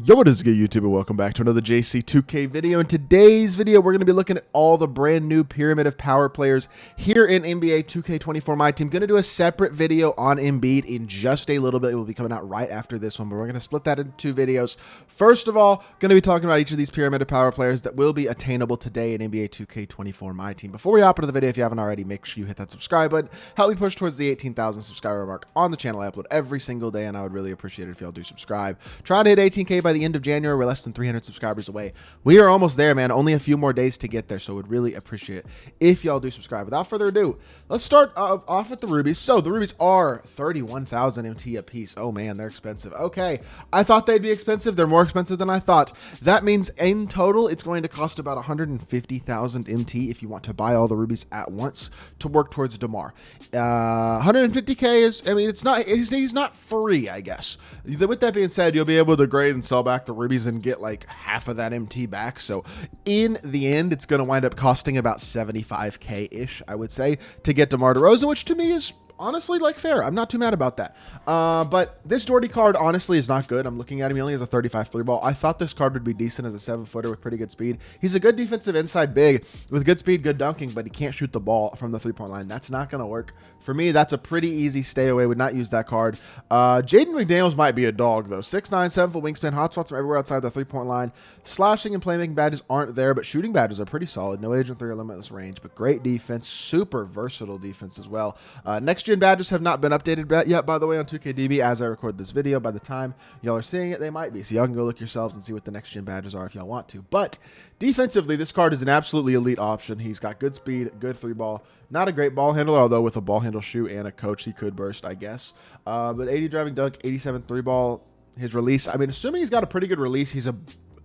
Yo, what is good, YouTube, and welcome back to another JC2K video. In today's video, we're going to be looking at all the brand new Pyramid of Power players here in NBA 2K24 MyTEAM. Going to do a separate video on Embiid in just a little bit. It will be coming out right after this one, but we're going to split that into two videos. First of all, going to be talking about each of these Pyramid of Power players that will be attainable today in NBA 2K24 MyTEAM. Before we hop into the video, if you haven't already, make sure you hit that subscribe button. Help me push towards the 18,000 subscriber mark on the channel. I upload every single day, and I would really appreciate it if y'all do subscribe. Trying to hit 18K by the end of January. We're less than 300 subscribers away. We are almost there, man. Only a few more days to get there, so would really appreciate it if y'all do subscribe. Without further ado, let's start off with the rubies. So the rubies are 31,000 MT a piece. Oh man, they're expensive. Okay, I thought they'd be expensive. They're more expensive than I thought. That means in total, it's going to cost about 150,000 MT if you want to buy all the rubies at once to work towards DeMar. 150K is, I mean, it's not, he's not free, I guess. With that being said, you'll be able to grade and sell back the rubies and get like half of that MT back. So in the end, it's going to wind up costing about 75K-ish, I would say, to get DeMar DeRozan, which to me is honestly like fair. I'm not too mad about that. But this Doherty card honestly is not good. I'm looking at him. He only has a 35 3 ball. I thought this card would be decent as a 7-footer with pretty good speed. He's a good defensive inside big with good speed, good dunking, but he can't shoot the ball from the 3-point line. That's not going to work. For me, that's a pretty easy stay away. Would not use that card. Jaden McDaniels might be a dog, though. 6'9", 7-foot wingspan, hotspots from everywhere outside the 3-point line. Slashing and playmaking badges aren't there, but shooting badges are pretty solid. No Agent 3 or limitless range, but great defense. Super versatile defense as well. Next-gen badges have not been updated yet, by the way, on 2KDB as I record this video. By the time y'all are seeing it, they might be. So y'all can go look yourselves and see what the next-gen badges are if y'all want to. But defensively, this card is an absolutely elite option. He's got good speed, good 3-ball. Not a great ball handler, although with a ball handle shoe and a coach, he could burst, I guess. But 80 driving dunk, 87 3-ball. His release, I mean, assuming he's got a pretty good release, he's a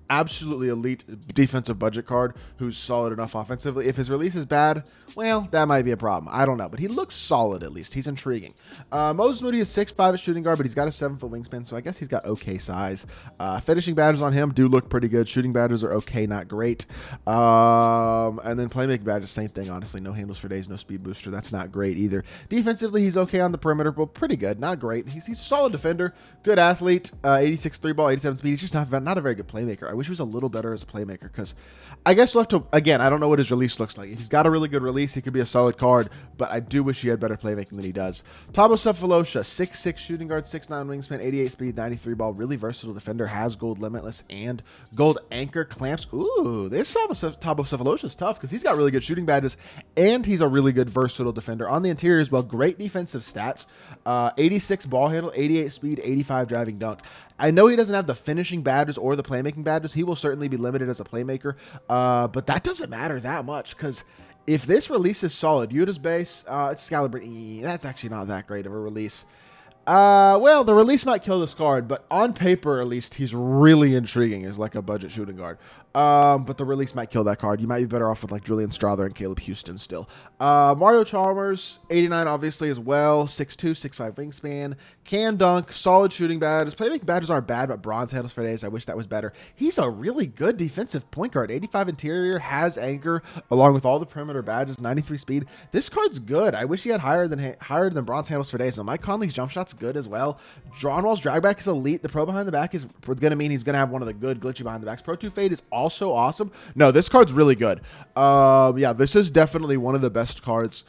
absolutely elite defensive budget card who's solid enough offensively. If his release is bad, well, that might be a problem. I don't know, but he looks solid at least. He's intriguing. Moses Moody is 6'5" at shooting guard, but he's got a 7-foot wingspan, so I guess he's got okay size. Finishing badges on him do look pretty good. Shooting badges are okay, not great. And then playmaking badges, same thing, honestly. No handles for days, no speed booster. That's not great either. Defensively, he's okay on the perimeter, but pretty good, not great. He's a solid defender, good athlete, 86 3-ball, 87 speed. He's just not a very good playmaker. I wish he was a little better as a playmaker because I guess we'll have to, again, I don't know what his release looks like. If he's got a really good release, he could be a solid card, but I do wish he had better playmaking than he does. Thabo Sefolosha, 6'6", shooting guard, 6'9", wingspan, 88 speed, 93 ball, really versatile defender, has gold limitless and gold anchor clamps. Ooh, this Thabo Sefolosha is tough because he's got really good shooting badges and he's a really good versatile defender. On the interior as well, great defensive stats, 86 ball handle, 88 speed, 85 driving dunk. I know he doesn't have the finishing badges or the playmaking badges. He will certainly be limited as a playmaker, but that doesn't matter that much because if this release is solid, Utah's base, it's Scalabrini. That's actually not that great of a release. Well, the release might kill this card, but on paper, at least, he's really intriguing as like a budget shooting guard. But the release might kill that card. You might be better off with like Julian Strawther and Caleb Houston still. Mario Chalmers, 89 obviously as well, 6'2", 6'5" wingspan, can dunk, solid shooting badges. Playmaking badges aren't bad, but bronze handles for days. I wish that was better. He's a really good defensive point guard. 85 interior, has anchor, along with all the perimeter badges, 93 speed. This card's good. I wish he had higher than bronze handles for days. So Mike Conley's jump shot's good as well. Drawn Wall's drag back is elite. The pro behind the back is going to mean he's going to have one of the good glitchy behind the backs. Pro 2 fade is also awesome. No, this card's really good. Yeah, this is definitely one of the best cards.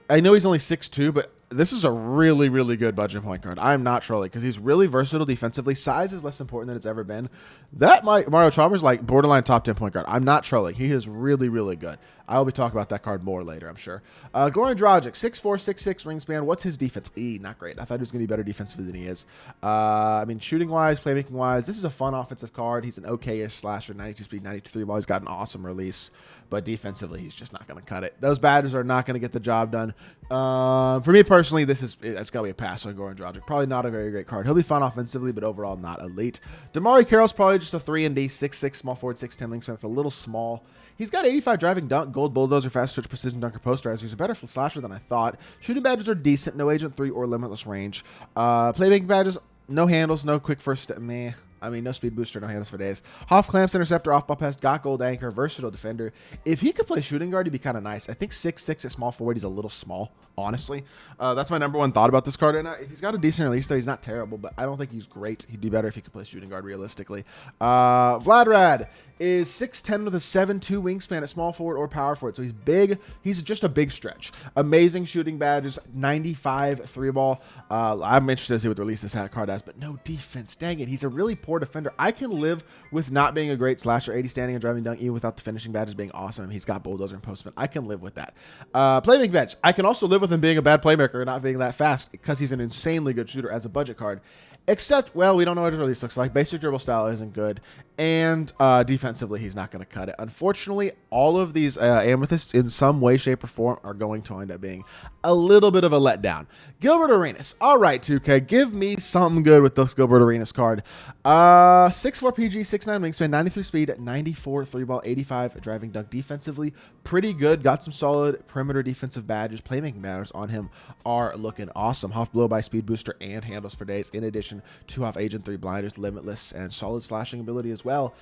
I know he's only 6'2", but this is a really, really good budget point guard. I'm not trolling because he's really versatile defensively. Size is less important than it's ever been. That Mario Chalmers like borderline top 10 point guard. I'm not trolling. He is really, really good. I'll be talking about that card more later, I'm sure. Goran Dragic, 6'4", 6'6", wingspan. What's his defense? Not great. I thought he was going to be better defensively than he is. I mean, shooting-wise, playmaking-wise, this is a fun offensive card. He's an okay-ish slasher, 92 speed, 93 ball. He's got an awesome release, but defensively, he's just not going to cut it. Those badges are not going to get the job done. For me personally, it's got to be a pass on Goran Dragic. Probably not a very great card. He'll be fun offensively, but overall not elite. DeMarre Carroll's probably just a 3-and-D, 6'6", small forward, 6'10", wingspan. It's a little small. He's got 85 driving dunk, gold bulldozer, fast switch, precision dunker, posterizer. He's a better slasher than I thought. Shooting badges are decent. No Agent 3 or limitless range. Playmaking badges, no handles, no quick first step. Meh. I mean, no speed booster, no handles for days. Hoff clamps, interceptor, off ball pass, got gold anchor, versatile defender. If he could play shooting guard, he'd be kind of nice. I think 6'6" at small forward, he's a little small, honestly. That's my number one thought about this card right now. If he's got a decent release, though, he's not terrible, but I don't think he's great. He'd be better if he could play shooting guard realistically. Vladrad is 6'10" with a 7'2" wingspan at small forward or power forward. So he's big. He's just a big stretch. Amazing shooting badges, 95 3-ball. I'm interested to see what the release this card has, but no defense. Dang it. He's a really poor defender. I can live with not being a great slasher, 80 standing and driving dunk, even without the finishing badges being awesome. He's got bulldozer and postman. I can live with that. Playmaking badge. I can also live with him being a bad playmaker and not being that fast because he's an insanely good shooter as a budget card. Except, well, we don't know what his release looks like. Basic dribble style isn't good. And defensively, he's not going to cut it. Unfortunately, all of these amethysts in some way, shape, or form are going to end up being a little bit of a letdown. Gilbert Arenas. All right, 2K. Give me something good with this Gilbert Arenas card. 6'4 PG, 6'9 wingspan, 93 speed, 94 3-ball, 85 driving dunk. Defensively, pretty good. Got some solid perimeter defensive badges. Playmaking badges on him are looking awesome. Hoff blow by speed booster and handles for days. In addition, 2 Hoff agent, 3 blinders, limitless, and solid slashing ability as well.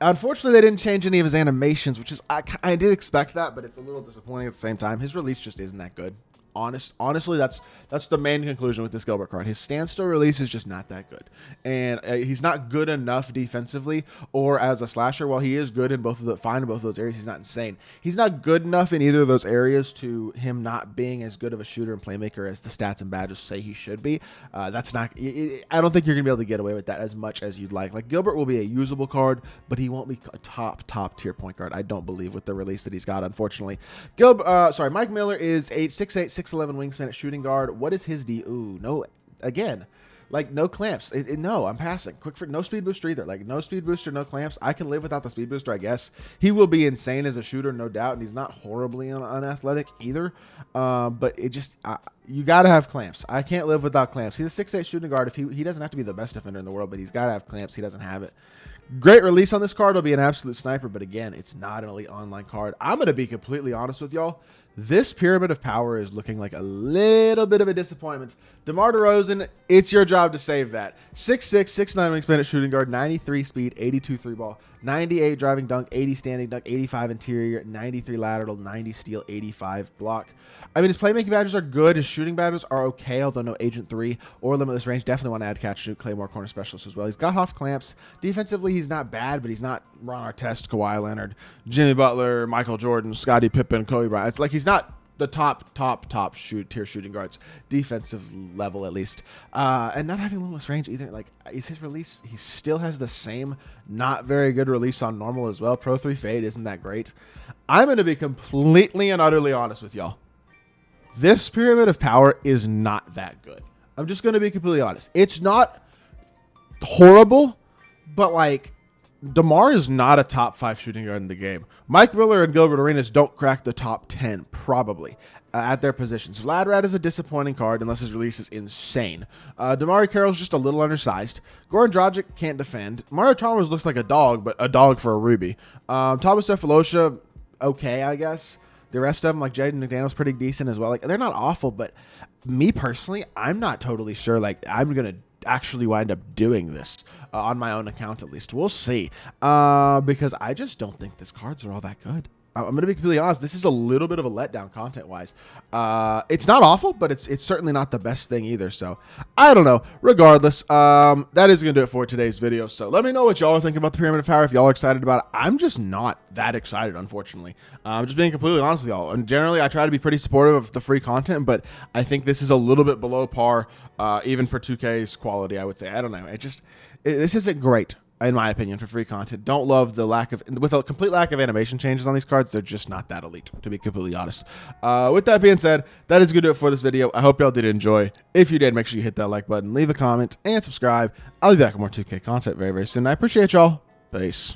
Unfortunately, they didn't change any of his animations, which is, I did expect that, but it's a little disappointing at the same time. His release just isn't that good. Honestly, that's the main conclusion with this Gilbert card. His standstill release is just not that good, and he's not good enough defensively or as a slasher. While he is good in both of those areas, he's not insane. He's not good enough in either of those areas to him not being as good of a shooter and playmaker as the stats and badges say he should be. That's not. I don't think you're gonna be able to get away with that as much as you'd like. Like Gilbert will be a usable card, but he won't be a top tier point guard. I don't believe with the release that he's got. Unfortunately, Mike Miller is 6'8", 6'11" wingspan at shooting guard. What is his D? Ooh, no. Again, like no clamps. No, I'm passing. No speed booster either. Like no speed booster, no clamps. I can live without the speed booster, I guess. He will be insane as a shooter, no doubt, and he's not horribly unathletic either. But it just you got to have clamps. I can't live without clamps. He's a 6'8" shooting guard. If he doesn't have to be the best defender in the world, but he's got to have clamps. He doesn't have it. Great release on this card. Will be an absolute sniper, but again, it's not an elite online card. I'm going to be completely honest with y'all. This pyramid of power is looking like a little bit of a disappointment. DeMar DeRozan, it's your job to save that. 6'6", 6'9" wingspan at shooting guard, 93 speed, 82 3-ball, 98 driving dunk, 80 standing dunk, 85 interior, 93 lateral, 90 steal, 85 block. I mean, his playmaking badges are good. His shooting badges are okay, although no Agent 3 or Limitless Range. Definitely want to add catch, shoot, Claymore, corner specialist as well. He's got Hoff clamps. Defensively, he's not bad, but he's not Ron Artest, Kawhi Leonard, Jimmy Butler, Michael Jordan, Scottie Pippen, Kobe Bryant. It's like he's not the top tier shooting guards, defensive level at least, and not having limitless range either. Like, is his release? He still has the same not very good release on normal as well. Pro 3 fade isn't that great. I'm going to be completely and utterly honest with y'all. This pyramid of power is not that good. I'm just going to be completely honest. It's not horrible, but like DeMar is not a top 5 shooting guard in the game. Mike Miller and Gilbert Arenas don't crack the top 10 probably at their positions. Vladrad is a disappointing card unless his release is insane. Damari Carroll's just a little undersized. Goran Dragic can't defend. Mario Chalmers looks like a dog, but a dog for a ruby. Thomas Cephalosha, okay, I guess. The rest of them, like Jaden McDaniel's pretty decent as well. Like, they're not awful, but me personally, I'm not totally sure. Like, I'm going to actually wind up doing this on my own account, at least. We'll see. Because I just don't think these cards are all that good. I'm going to be completely honest. This is a little bit of a letdown content-wise. It's not awful, but it's certainly not the best thing either. So, I don't know. Regardless, that is going to do it for today's video. So, let me know what y'all are thinking about the Pyramid of Power. If y'all are excited about it, I'm just not that excited, unfortunately. I'm just being completely honest with y'all. And generally, I try to be pretty supportive of the free content, but I think this is a little bit below par, even for 2K's quality, I would say. I don't know. This isn't great, in my opinion, for free content. Don't love the with a complete lack of animation changes on these cards. They're just not that elite, to be completely honest. With that being said, that is going to do it for this video. I hope y'all did enjoy. If you did, make sure you hit that like button, leave a comment, and subscribe. I'll be back with more 2K content very, very soon. I appreciate y'all. Peace.